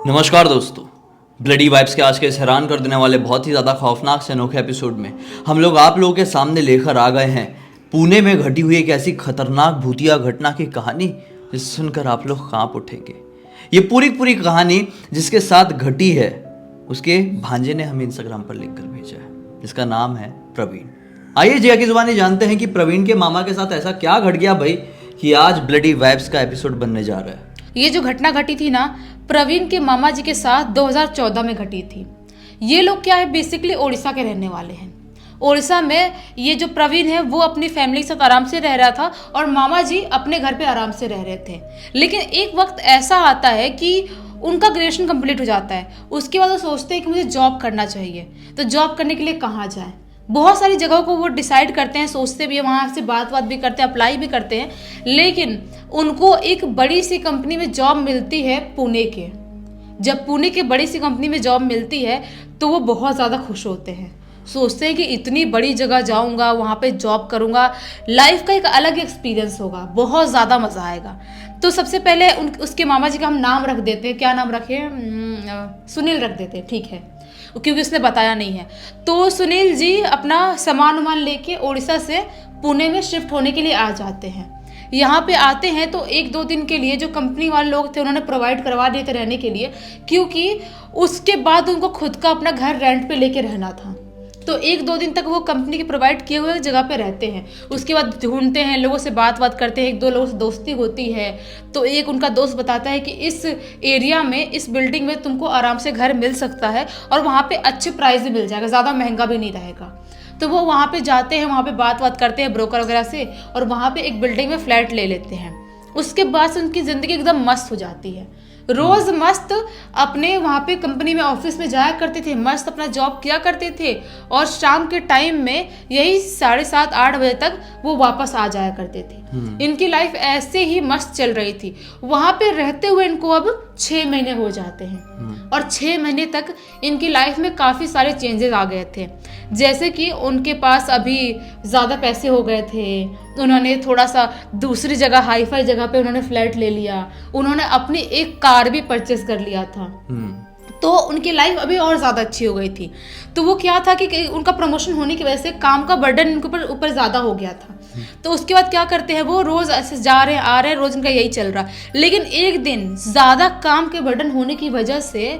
नमस्कार दोस्तों, bloody vibes के आज के इस हैरान कर देने वाले बहुत ही ज़्यादा खौफनाक से अनोखे एपिसोड में हम लोग आप लोगों के सामने लेकर आ गए हैं पुणे में घटी हुई एक ऐसी खतरनाक भूतिया घटना की कहानी जिसे सुनकर आप लोग कांप उठेंगे। ये पूरी कहानी जिसके साथ घटी है उसके भांजे ने हमें इंस्टाग्राम पर लिख कर भेजा है, जिसका नाम है प्रवीण। आइए जिया की जुबानी जानते हैं कि प्रवीण के मामा के साथ ऐसा क्या घट गया भाई कि आज ब्लडी वाइब्स का एपिसोड बनने जा रहा है। ये जो घटना घटी थी ना, प्रवीण के मामा जी के साथ 2014 में घटी थी। ये लोग क्या है, बेसिकली उड़ीसा के रहने वाले हैं। उड़ीसा में ये जो प्रवीण है वो अपनी फैमिली के साथ आराम से रह रहा था और मामा जी अपने घर पे आराम से रह रहे थे। लेकिन एक वक्त ऐसा आता है कि उनका ग्रेजुएशन कंप्लीट हो जाता है। उसके बाद वो सोचते हैं कि मुझे जॉब करना चाहिए, तो जॉब करने के लिए कहाँ जाएं। बहुत सारी जगहों को वो डिसाइड करते हैं, सोचते भी हैं, वहाँ से बात भी करते हैं, अप्लाई भी करते हैं। लेकिन उनको एक बड़ी सी कंपनी में जॉब मिलती है पुणे के। जब पुणे के बड़ी सी कंपनी में जॉब मिलती है तो वो बहुत ज़्यादा खुश होते हैं। सोचते हैं कि इतनी बड़ी जगह जाऊंगा, वहाँ पे जॉब करूंगा, लाइफ का एक अलग एक्सपीरियंस होगा, बहुत ज़्यादा मज़ा आएगा। तो सबसे पहले उसके मामा जी का हम नाम रख देते हैं। क्या नाम रखे? सुनील रख देते हैं, ठीक है, क्योंकि उसने बताया नहीं है। तो सुनील जी अपना सामान वामान लेके उड़ीसा से पुणे में शिफ्ट होने के लिए आ जाते हैं। यहाँ पे आते हैं तो 1-2 दिन के लिए जो कंपनी वाले लोग थे उन्होंने प्रोवाइड करवा दिए थे रहने के लिए, क्योंकि उसके बाद उनको खुद का अपना घर रेंट पे लेके रहना था। तो 1-2 दिन तक वो कंपनी के प्रोवाइड किए हुए जगह पे रहते हैं। उसके बाद ढूंढते हैं, लोगों से बात करते हैं, 1-2 लोगों से दोस्ती होती है। तो एक उनका दोस्त बताता है कि इस एरिया में, इस बिल्डिंग में तुमको आराम से घर मिल सकता है और वहाँ पे अच्छे प्राइस भी मिल जाएगा, ज़्यादा महंगा भी नहीं रहेगा। तो वो वहाँ पे जाते हैं, वहाँ पे बात करते हैं ब्रोकर वगैरह से और वहाँ पे एक बिल्डिंग में फ्लैट ले लेते हैं। उसके बाद से उनकी ज़िंदगी एकदम मस्त हो जाती है। रोज़ मस्त अपने वहाँ पे कंपनी में ऑफिस में जाया करते थे, मस्त अपना जॉब किया करते थे और शाम के टाइम में यही 7:30-8 बजे तक वो वापस आ जाया करते थे। इनकी लाइफ ऐसे ही मस्त चल रही थी। वहाँ पे रहते हुए इनको अब 6 महीने हो जाते हैं और 6 महीने तक इनकी लाइफ में काफ़ी सारे चेंजेस आ गए थे। जैसे कि उनके पास अभी ज़्यादा पैसे हो गए थे, उन्होंने थोड़ा सा दूसरी जगह, हाईफाई जगह पे उन्होंने फ्लैट ले लिया, उन्होंने अपनी एक कार भी परचेस कर लिया था। तो उनकी लाइफ अभी और ज़्यादा अच्छी हो गई थी। तो वो क्या था कि उनका प्रमोशन होने की वजह से काम का बर्डन इनके ऊपर ज़्यादा हो गया था। तो उसके बाद क्या करते हैं, वो रोज़ ऐसे जा रहे हैं आ रहे हैं, रोज़ इनका यही चल रहा। लेकिन एक दिन ज़्यादा काम के बर्डन होने की वजह से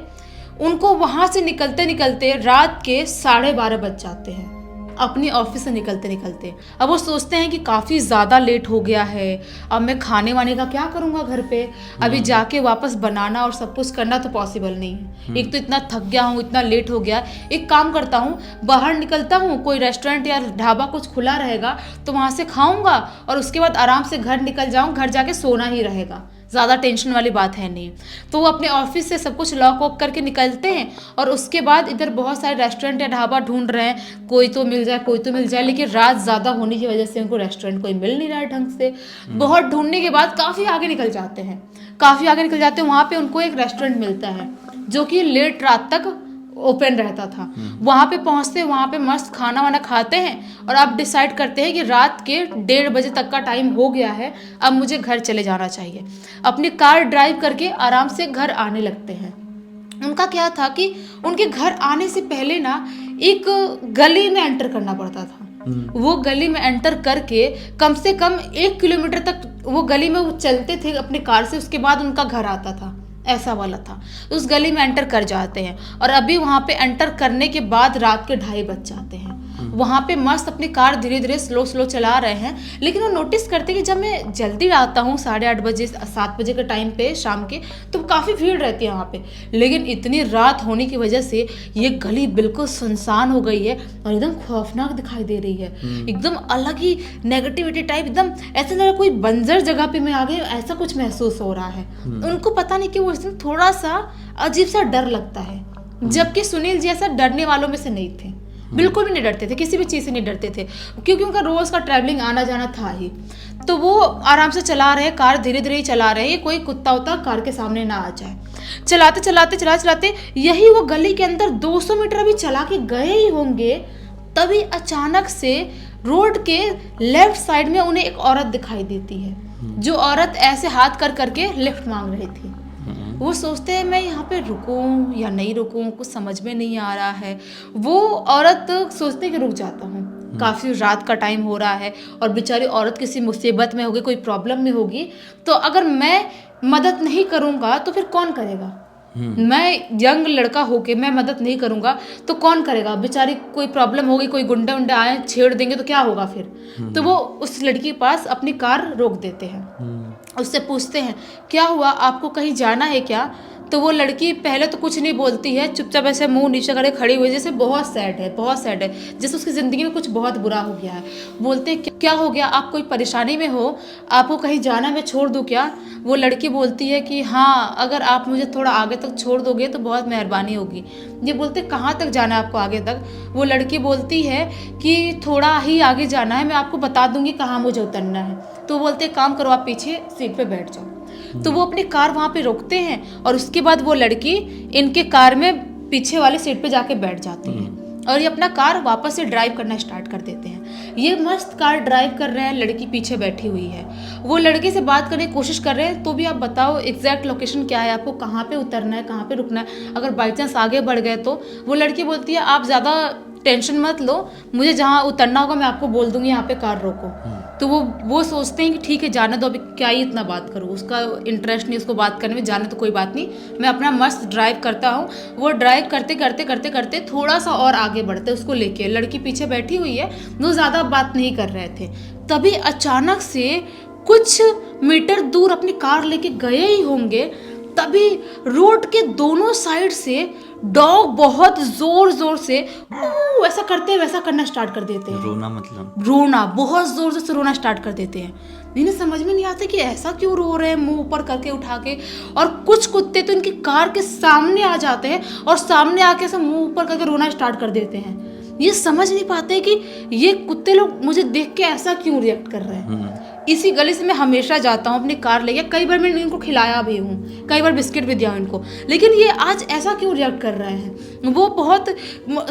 उनको वहाँ से निकलते रात के 12:30 बज जाते हैं, अपनी ऑफिस से निकलते। अब वो सोचते हैं कि काफ़ी ज़्यादा लेट हो गया है, अब मैं खाने वाने का क्या करूँगा घर पे, अभी जाके वापस बनाना और सब कुछ करना तो पॉसिबल नहीं है। एक तो इतना थक गया हूँ, इतना लेट हो गया। एक काम करता हूँ, बाहर निकलता हूँ, कोई रेस्टोरेंट या ढाबा कुछ खुला रहेगा तो वहाँ से खाऊँगा और उसके बाद आराम से घर निकल जाऊँ, घर जाके सोना ही रहेगा, ज़्यादा टेंशन वाली बात है नहीं। तो वो अपने ऑफिस से सब कुछ लॉक वॉक करके निकलते हैं और उसके बाद इधर बहुत सारे रेस्टोरेंट या ढाबा ढूंढ रहे हैं, कोई तो मिल जाए। लेकिन रात ज़्यादा होने की वजह से उनको रेस्टोरेंट कोई मिल नहीं रहा है ढंग से। बहुत ढूंढने के बाद काफ़ी आगे निकल जाते हैं। वहाँ पे उनको एक रेस्टोरेंट मिलता है जो कि लेट रात तक ओपन रहता था। वहाँ पे पहुँचते, वहाँ पे मस्त खाना वाना खाते हैं और आप डिसाइड करते हैं कि रात के 1:30 बजे तक का टाइम हो गया है, अब मुझे घर चले जाना चाहिए। अपनी कार ड्राइव करके आराम से घर आने लगते हैं। उनका क्या था कि उनके घर आने से पहले ना एक गली में एंटर करना पड़ता था। वो गली में एंटर करके कम से कम 1 किलोमीटर तक वो गली में वो चलते थे अपनी कार से, उसके बाद उनका घर आता था, ऐसा वाला था। उस गली में एंटर कर जाते हैं और अभी वहाँ पे एंटर करने के बाद रात के 2:30 बज जाते हैं। वहाँ पे मस्त अपनी कार धीरे स्लो चला रहे हैं। लेकिन वो नोटिस करते कि जब मैं जल्दी आता हूँ 8:30 बजे 7 बजे के टाइम पे शाम के, तो काफ़ी भीड़ रहती है वहाँ पे। लेकिन इतनी रात होने की वजह से ये गली बिल्कुल सुनसान हो गई है और एकदम खौफनाक दिखाई दे रही है। एकदम अलग ही नेगेटिविटी टाइप, एकदम ऐसा लग रहा कोई बंजर जगह पे मैं आ गई, ऐसा कुछ महसूस हो रहा है। उनको पता नहीं कि वो इसमें थोड़ा सा अजीब सा डर लगता है, जबकि सुनील जी ऐसा डरने वालों में से नहीं थे, बिल्कुल भी नहीं डरते थे, किसी भी चीज़ से नहीं डरते थे, क्योंकि उनका रोज़ का ट्रैवलिंग आना जाना था ही। तो वो आराम से चला रहे, कार धीरे ही चला रहे, कोई कुत्ता उत्ता कार के सामने ना आ जाए। चलाते यही वो गली के अंदर 200 मीटर अभी चला के गए ही होंगे, तभी अचानक से रोड के लेफ्ट साइड में उन्हें एक औरत दिखाई देती है, जो औरत ऐसे हाथ करके लिफ्ट मांग रही थी। वो सोचते हैं मैं यहाँ पे रुकूं या नहीं रुकूं, कुछ समझ में नहीं आ रहा है। वो औरत सोचते कि रुक जाता हूँ, काफ़ी रात का टाइम हो रहा है और बेचारी औरत किसी मुसीबत में होगी, कोई प्रॉब्लम में होगी, तो अगर मैं मदद नहीं करूँगा तो फिर कौन करेगा। मैं यंग लड़का होके मैं मदद नहीं करूँगा तो कौन करेगा। बेचारी कोई प्रॉब्लम होगी, कोई गुंडे उंडे आए छेड़ देंगे तो क्या होगा फिर। तो वो उस लड़की के पास अपनी कार रोक देते हैं, उससे पूछते हैं क्या हुआ, आपको कहीं जाना है क्या। तो वो लड़की पहले तो कुछ नहीं बोलती है, चुपचाप ऐसे मुंह नीचे करके खड़ी हुई, जैसे बहुत सैड है, बहुत सैड है, जैसे उसकी ज़िंदगी में कुछ बहुत बुरा हो गया है। बोलते हैं क्या हो गया, आप कोई परेशानी में हो, आपको कहीं जाना, मैं छोड़ दूँ क्या। वो लड़की बोलती है कि हाँ, अगर आप मुझे थोड़ा आगे तक छोड़ दोगे तो बहुत मेहरबानी होगी। ये बोलते कहाँ तक जाना है आपको आगे तक। वो लड़की बोलती है कि थोड़ा ही आगे जाना है, मैं आपको बता दूंगी कहाँ मुझे उतरना है। तो बोलते काम करो, आप पीछे सीट पे बैठ जाओ। तो वो अपनी कार वहाँ पे रोकते हैं और उसके बाद वो लड़की इनके कार में पीछे वाली सीट पे जाके बैठ जाती है और ये अपना कार वापस से ड्राइव करना स्टार्ट कर देते हैं। ये मस्त कार ड्राइव कर रहे हैं, लड़की पीछे बैठी हुई है। वो लड़के से बात करने की कोशिश कर रहे हैं, तो भी आप बताओ एग्जैक्ट लोकेशन क्या है, आपको कहाँ पे उतरना है, कहाँ पे रुकना है, अगर बाई चांस आगे बढ़ गए तो। वो लड़की बोलती है आप ज़्यादा टेंशन मत लो, मुझे जहाँ उतरना होगा मैं आपको बोल दूंगी, यहाँ पे कार रोको। तो वो सोचते हैं कि ठीक है जाने दो, अभी क्या ही इतना बात करूँ, उसका इंटरेस्ट नहीं उसको बात करने में, जाने तो कोई बात नहीं, मैं अपना मस्त ड्राइव करता हूँ। वो ड्राइव करते करते करते करते थोड़ा सा और आगे बढ़ते उसको लेके, लड़की पीछे बैठी हुई है, वो ज़्यादा बात नहीं कर रहे थे। तभी अचानक से कुछ मीटर दूर अपनी कार लेके गए ही होंगे, तभी रोड के दोनों साइड से डॉग बहुत जोर जोर से वैसा करते हैं, वैसा करना स्टार्ट कर देते हैं। रोना, मतलब रोना, बहुत जोर से रोना स्टार्ट कर देते हैं। इन्हें समझ में नहीं आता कि ऐसा क्यों रो रहे हैं, मुंह ऊपर करके उठा के। और कुछ कुत्ते तो इनकी कार के सामने आ जाते हैं और सामने आके ऐसा मुंह ऊपर करके रोना स्टार्ट कर देते हैं। ये समझ नहीं पाते कि ये कुत्ते लोग मुझे देख के ऐसा क्यों रिएक्ट कर रहे हैं। इसी गली से मैं हमेशा जाता हूँ अपनी कार लेके, कई बार मैंने इनको खिलाया भी हूँ, कई बार बिस्किट भी दिया हूँ इनको, लेकिन ये आज ऐसा क्यों रिएक्ट कर रहे हैं। वो बहुत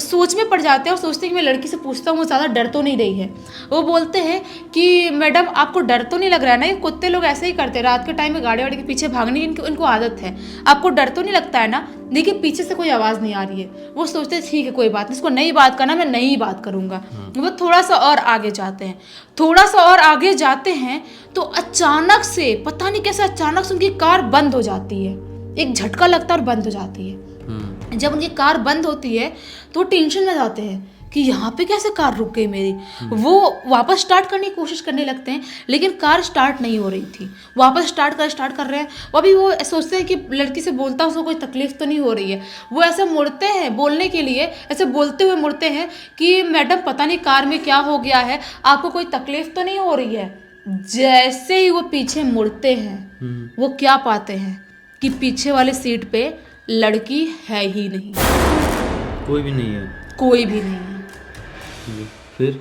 सोच में पड़ जाते हैं और सोचते हैं कि मैं लड़की से पूछता हूँ वो ज़्यादा डर तो नहीं रही है। वो बोलते हैं कि मैडम आपको डर तो नहीं लग रहा है ना, ये कुत्ते लोग ऐसे ही करते हैं, रात के टाइम में गाड़ी वाड़ी के पीछे भागने की इनको आदत है, आपको डर तो नहीं लगता है ना। देखिए पीछे से कोई आवाज़ नहीं आ रही है। वो सोचते हैं ठीक है कोई बात नहीं, इसको नहीं बात करना, मैं नहीं बात करूँगा। वो थोड़ा सा और आगे जाते हैं, थोड़ा सा और आगे जाते हैं तो अचानक से पता नहीं कैसे अचानक से उनकी कार बंद हो जाती है। एक झटका लगता है और बंद हो जाती है। जब उनकी कार बंद होती है तो वो टेंशन में जाते हैं कि यहाँ पे कैसे कार रुक गई मेरी। वो वापस स्टार्ट करने की कोशिश करने लगते हैं, लेकिन कार स्टार्ट नहीं हो रही थी। वापस स्टार्ट कर रहे हैं, वो अभी वो सोचते हैं कि लड़की से बोलता उसको कोई तकलीफ तो नहीं हो रही है। वो ऐसे मुड़ते हैं बोलने के लिए, ऐसे बोलते हुए मुड़ते हैं कि मैडम पता नहीं कार में क्या हो गया है, आपको कोई तकलीफ तो नहीं हो रही है। जैसे ही वो पीछे मुड़ते हैं वो क्या पाते हैं कि पीछे वाले सीट पे लड़की है ही नहीं, कोई भी नहीं है, कोई भी नहीं है। फिर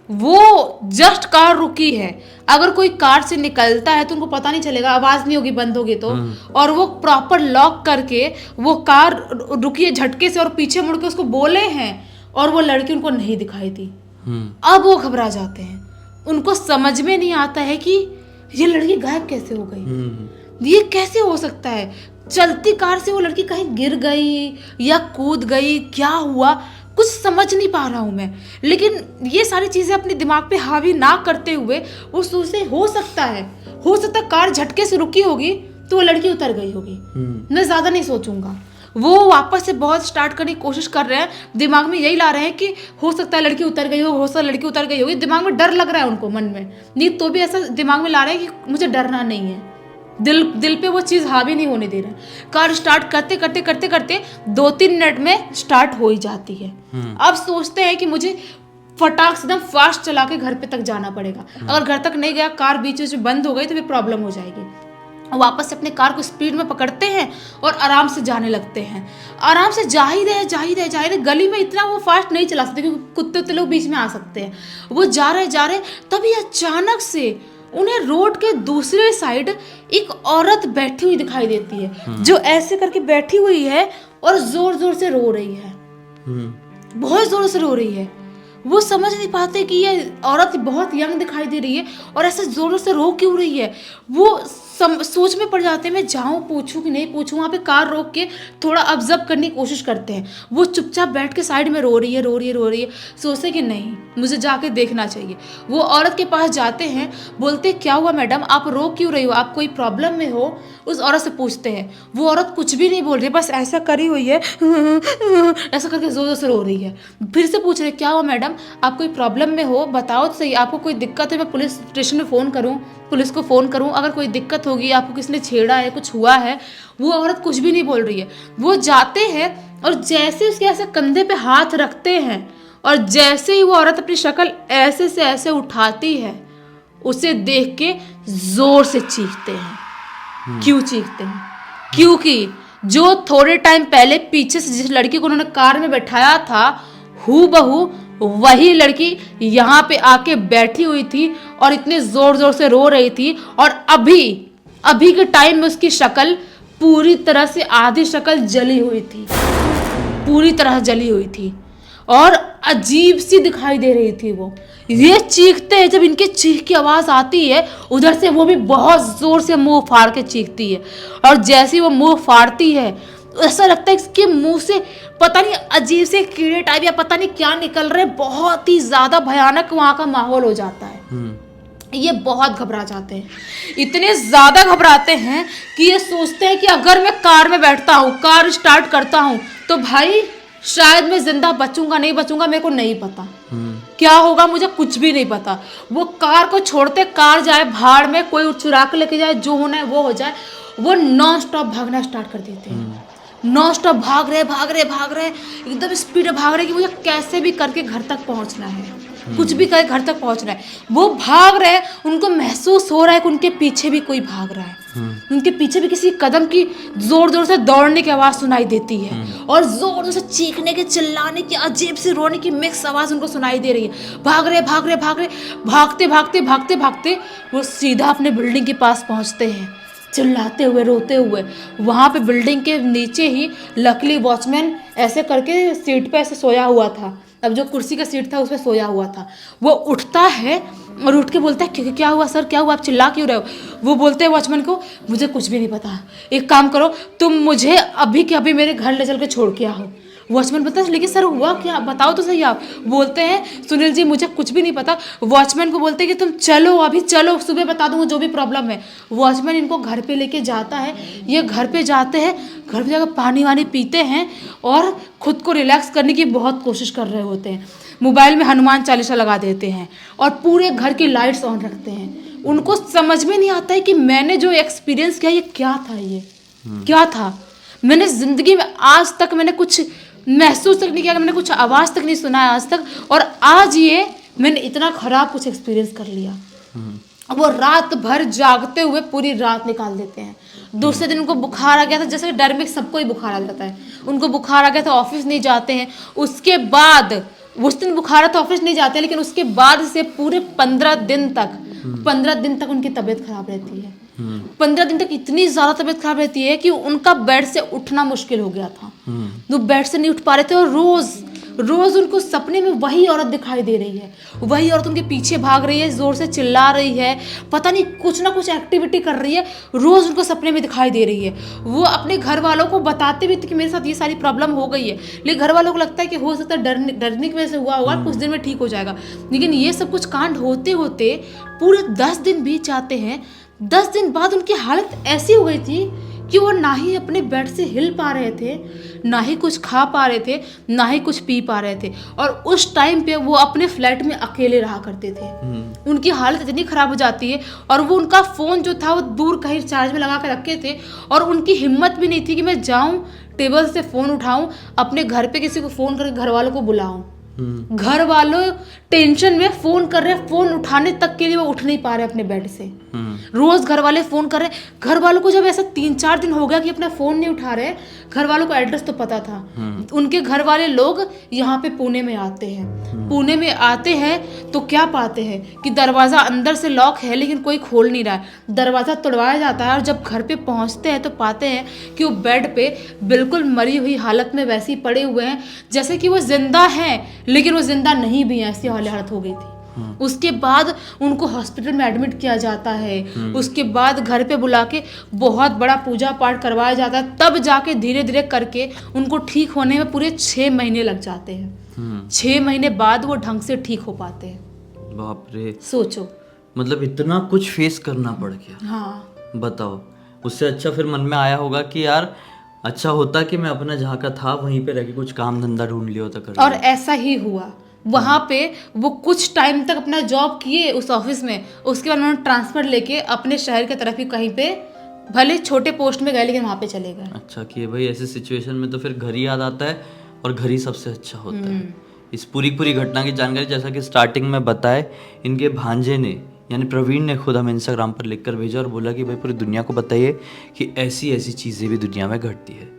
वो जस्ट कार रुकी है, अगर कोई कार से निकलता है तो उनको पता नहीं चलेगा, आवाज नहीं होगी बंद होगी तो। और वो प्रॉपर लॉक करके वो कार रुकी है झटके से और पीछे मुड़ के उसको बोले हैं और वो लड़की उनको नहीं दिखाई दी। अब वो घबरा जाते हैं, उनको समझ में नहीं आता है कि ये लड़की गायब कैसे हो गई, ये कैसे हो सकता है। चलती कार से वो लड़की कहीं गिर गई या कूद गई, क्या हुआ कुछ समझ नहीं पा रहा हूँ मैं। लेकिन ये सारी चीज़ें अपने दिमाग पे हावी ना करते हुए वो सोचते हो सकता है कार झटके से रुकी होगी तो वो लड़की उतर गई होगी, मैं ज़्यादा नहीं सोचूंगा। वो वापस से बहुत स्टार्ट करने की कोशिश कर रहे हैं, दिमाग में यही ला रहे हैं कि हो सकता है लड़की उतर गई हो सकता है लड़की उतर गई होगी। दिमाग में डर लग रहा है उनको मन में, नहीं तो भी ऐसा दिमाग में ला रहे हैं कि मुझे डरना नहीं है। दिल पे वो चीज़ हावी नहीं होने दे रहा। कार स्टार्ट करते करते करते करते 2-3 मिनट में स्टार्ट हो ही जाती है। अब सोचते हैं कि मुझे फटाक से एकदम फास्ट चला के घर पे तक जाना पड़ेगा, अगर घर तक नहीं गया कार बीच में बंद हो गई तो फिर प्रॉब्लम हो जाएगी। वापस से अपने कार को स्पीड में पकड़ते हैं और आराम से जाने लगते हैं। आराम से जा ही रहे। गली में इतना वो फास्ट नहीं चला सकते क्योंकि कुत्ते लोग बीच में आ सकते हैं। वो जा रहे तभी अचानक से उन्हें रोड के दूसरे साइड एक औरत बैठी हुई दिखाई देती है, जो ऐसे करके बैठी हुई है और जोर जोर से रो रही है, बहुत जोर से रो रही है। वो समझ नहीं पाते कि ये औरत बहुत यंग दिखाई दे रही है और ऐसे जोर से रो क्यों रही है। वो सोच में पड़ जाते हैं, मैं जाऊं पूछूं कि नहीं पूछूं। वहाँ पे कार रोक के थोड़ा ऑब्जर्व करने की कोशिश करते हैं। वो चुपचाप बैठ के साइड में रो रही है। सोचते कि नहीं, मुझे जाके देखना चाहिए। वो औरत के पास जाते हैं, बोलते क्या हुआ मैडम, आप रो क्यों रही हो, आप कोई प्रॉब्लम में हो? उस औरत से पूछते हैं। वो औरत कुछ भी नहीं बोल रही, बस ऐसा करी हुई है, ऐसा करके जोर जोर से रो रही है। फिर से पूछ रहे क्या हुआ मैडम, आप कोई प्रॉब्लम में हो, बताओ तो सही, आपको कोई दिक्कत है, मैं पुलिस स्टेशन में फ़ोन करूँ, पुलिस को फ़ोन करूं, अगर कोई दिक्कत होगी, आपको किसने छेड़ा है, कुछ हुआ है। वो औरत कुछ भी नहीं बोल रही है। वो जाते हैं और जैसे उसके ऐसे कंधे पे हाथ रखते हैं और जैसे ही वो औरत अपनी शक्ल ऐसे से ऐसे उठाती है, उसे देख के जोर से चीखते हैं। क्यों चीखते हैं? क्योंकि जो थोड़े टाइम पहले पीछे से जिस लड़की को उन्होंने कार में बैठाया था, हूबहू वही लड़की यहाँ पे आके बैठी हुई थी और इतने जोर जोर से रो रही थी। और अभी के टाइम में उसकी शक्ल पूरी तरह से, आधी शक्ल जली हुई थी, पूरी तरह जली हुई थी और अजीब सी दिखाई दे रही थी। वो ये चीखते हैं, जब इनकी चीख की आवाज आती है उधर से, वो भी बहुत जोर से मुंह फाड़ के चीखती है। और जैसे वो मुंह फाड़ती है, ऐसा लगता है इसके मुंह से पता नहीं अजीब से कीड़े टाइप या पता नहीं क्या निकल रहे। बहुत ही ज्यादा भयानक वहां का माहौल हो जाता है। ये बहुत घबरा जाते हैं, इतने ज्यादा घबराते हैं कि ये सोचते हैं कि अगर मैं कार में बैठता हूँ, कार स्टार्ट करता हूँ, तो भाई शायद मैं जिंदा बचूंगा नहीं बचूंगा, मेरे को नहीं पता क्या होगा, मुझे कुछ भी नहीं पता। वो कार को छोड़ते, कार जाए भाड़ में, कोई चुरा के लेके जाए, जो होना है वो हो जाए। वो नॉन स्टॉप भागना स्टार्ट कर देते हैं। नॉन स्टॉप भाग रहे, एकदम स्पीड में भाग रहे कि मुझे कैसे भी करके घर तक पहुंचना है, कुछ भी करके घर तक पहुंचना है। वो भाग रहे, उनको महसूस हो रहा है कि उनके पीछे भी कोई भाग रहा है। उनके पीछे भी किसी कदम की जोर जोर से दौड़ने की आवाज सुनाई देती है और जोर जोर से चीखने की, चिल्लाने की, अजीब सी रोने की मिक्स आवाज उनको सुनाई दे रही है। भागते वो सीधा अपने बिल्डिंग के पास पहुंचते हैं, चिल्लाते हुए, रोते हुए। वहाँ पे बिल्डिंग के नीचे ही लकली वॉचमैन ऐसे करके सीट पे ऐसे सोया हुआ था। अब जो कुर्सी का सीट था उस पर सोया हुआ था। वो उठता है और उठ के बोलता है क्या हुआ सर, क्या हुआ, आप चिल्ला क्यों रहे हो? वो बोलते हैं वॉचमैन को, मुझे कुछ भी नहीं पता, एक काम करो, तुम मुझे अभी के अभी मेरे घर ले चल के छोड़ के आओ। वॉचमैन बोलता है लेकिन सर हुआ क्या, बताओ तो सही आप। बोलते हैं सुनील जी मुझे कुछ भी नहीं पता। वॉचमैन को बोलते हैं कि तुम चलो, अभी चलो, सुबह बता दूंगा जो भी प्रॉब्लम है। वॉचमैन इनको घर पे लेके जाता है। ये घर पे जाते हैं, घर पे जाकर पानी वानी पीते हैं और खुद को रिलैक्स करने की बहुत कोशिश कर रहे होते हैं। मोबाइल में हनुमान चालीसा लगा देते हैं और पूरे घर की लाइट्स ऑन रखते हैं। उनको समझ में नहीं आता है कि मैंने जो एक्सपीरियंस किया ये क्या था, ये क्या था। मैंने जिंदगी में आज तक मैंने कुछ महसूस तक नहीं किया, मैंने कुछ आवाज़ तक नहीं सुना है आज तक, और आज ये मैंने इतना खराब कुछ एक्सपीरियंस कर लिया। वो रात भर जागते हुए पूरी रात निकाल देते हैं। दूसरे दिन उनको बुखार आ गया था, जैसे डर में सबको ही बुखार आ जाता है, उनको बुखार आ गया था, ऑफिस नहीं जाते हैं। उसके बाद उस दिन बुखार तो ऑफिस नहीं जाते, लेकिन उसके बाद से पूरे 15 दिन तक उनकी तबीयत खराब रहती है। 15 दिन तक इतनी ज्यादा तबीयत खराब रहती है कि उनका बेड से उठना मुश्किल हो गया था। वो बेड से नहीं उठ पा रहे थे और रोज उनको सपने में वही औरत दिखाई दे रही है। वही औरत उनके पीछे भाग रही है, जोर से चिल्ला रही है, पता नहीं कुछ ना कुछ एक्टिविटी कर रही है, रोज उनको सपने में दिखाई दे रही है। वो अपने घर वालों को बताते भी थे कि मेरे साथ ये सारी प्रॉब्लम हो गई है, लेकिन घर वालों को लगता है कि हो सकता है डरने की वजह से हुआ होगा, कुछ दिन में ठीक हो जाएगा। लेकिन ये सब कुछ कांड होते होते पूरे 10 दिन बीत जाते हैं। 10 दिन बाद उनकी हालत ऐसी हो गई थी कि वो ना ही अपने बेड से हिल पा रहे थे, ना ही कुछ खा पा रहे थे, ना ही कुछ पी पा रहे थे। और उस टाइम पे वो अपने फ्लैट में अकेले रहा करते थे। उनकी हालत इतनी खराब हो जाती है और वो उनका फ़ोन जो था वो दूर कहीं चार्ज में लगा कर रखे थे और उनकी हिम्मत भी नहीं थी कि मैं जाऊँ टेबल से फ़ोन उठाऊँ, अपने घर पे किसी को फ़ोन करके घर वालों को बुलाऊँ। घर वालों टेंशन में फोन कर रहे हैं, फोन उठाने तक के लिए वो उठ नहीं पा रहे अपने बेड से। रोज घर वाले फोन कर रहे हैं। घर वालों को जब ऐसा 3-4 दिन हो गया कि अपना फोन नहीं उठा रहे, घर वालों को एड्रेस तो पता था। उनके घर वाले लोग यहाँ पे पुणे में आते हैं। पुणे में आते हैं तो क्या पाते हैं कि दरवाजा अंदर से लॉक है लेकिन कोई खोल नहीं रहा है। दरवाजा तोड़वाया जाता है और जब घर पे पहुंचते हैं तो पाते हैं कि वो बेड पे बिल्कुल मरी हुई हालत में वैसे ही पड़े हुए हैं जैसे कि वो जिंदा हैं, लेकिन वो जिंदा नहीं भी है, ऐसी हालत हो गई थी। उसके बाद उनको हॉस्पिटल में एडमिट किया जाता है, उसके बाद घर पे बुला के बहुत बड़ा पूजा पाठ करवाया जाता है, तब जाके धीरे धीरे करके उनको ठीक होने में पूरे 6 महीने लग जाते हैं। 6 महीने बाद वो ढंग से ठीक हो पाते हैं। बाप रे, सोचो, मतलब इतना कुछ फेस करना पड़ गया। हाँ, बताओ, उससे अच्छा फिर मन में आया होगा कि यार अच्छा होता कि मैं अपना जहाँ का था वहीं पे रह के कुछ काम धंधा ढूंढ लिया होता कर और ऐसा ही हुआ। वहाँ पे वो कुछ टाइम तक अपना जॉब किए उस ऑफिस में, उसके बाद उन्होंने ट्रांसफर लेके अपने शहर की तरफ ही कहीं पे, भले छोटे पोस्ट में गए लेकिन वहाँ पे चले गए। अच्छा किए भाई। ऐसी सिचुएशन में तो फिर घर ही याद आता है, और घर ही सबसे अच्छा होता है। इस पूरी घटना की जानकारी जैसा कि स्टार्टिंग में बताए, इनके भांजे ने यानी प्रवीण ने खुद हमें इंस्टाग्राम पर लिखकर भेजा और बोला कि भाई पूरी दुनिया को बताइए कि ऐसी ऐसी चीज़ें भी दुनिया में घटती है।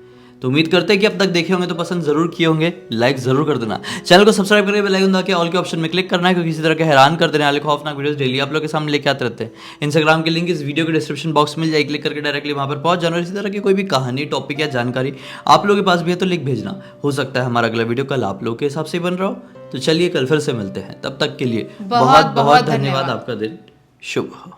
तो उम्मीद करते हैं कि अब तक देखे होंगे तो पसंद जरूर किए होंगे, लाइक जरूर कर देना, चैनल को सब्सक्राइब करके बेल आइकन दबा के ऑल के ऑप्शन में क्लिक करना है, क्योंकि इसी तरह के हैरान कर देने वाले खौफनाक वीडियोस डेली आप लोग के सामने लेके आते रहते हैं। इंस्टाग्राम की लिंक इस वीडियो के डिस्क्रिप्शन बॉक्स में मिल जाएगी, क्लिक करके डायरेक्टली वहां पर पहुंच जाना। और इसी तरह की कोई भी कहानी, टॉपिक या जानकारी आप लोगों के पास भी है तो लिख भेजना। हो सकता है हमारा अगला वीडियो कल आप लोग के हिसाब से बन रहा हो। तो चलिए कल फिर से मिलते हैं, तब तक के लिए बहुत बहुत धन्यवाद। आपका दिन शुभ हो।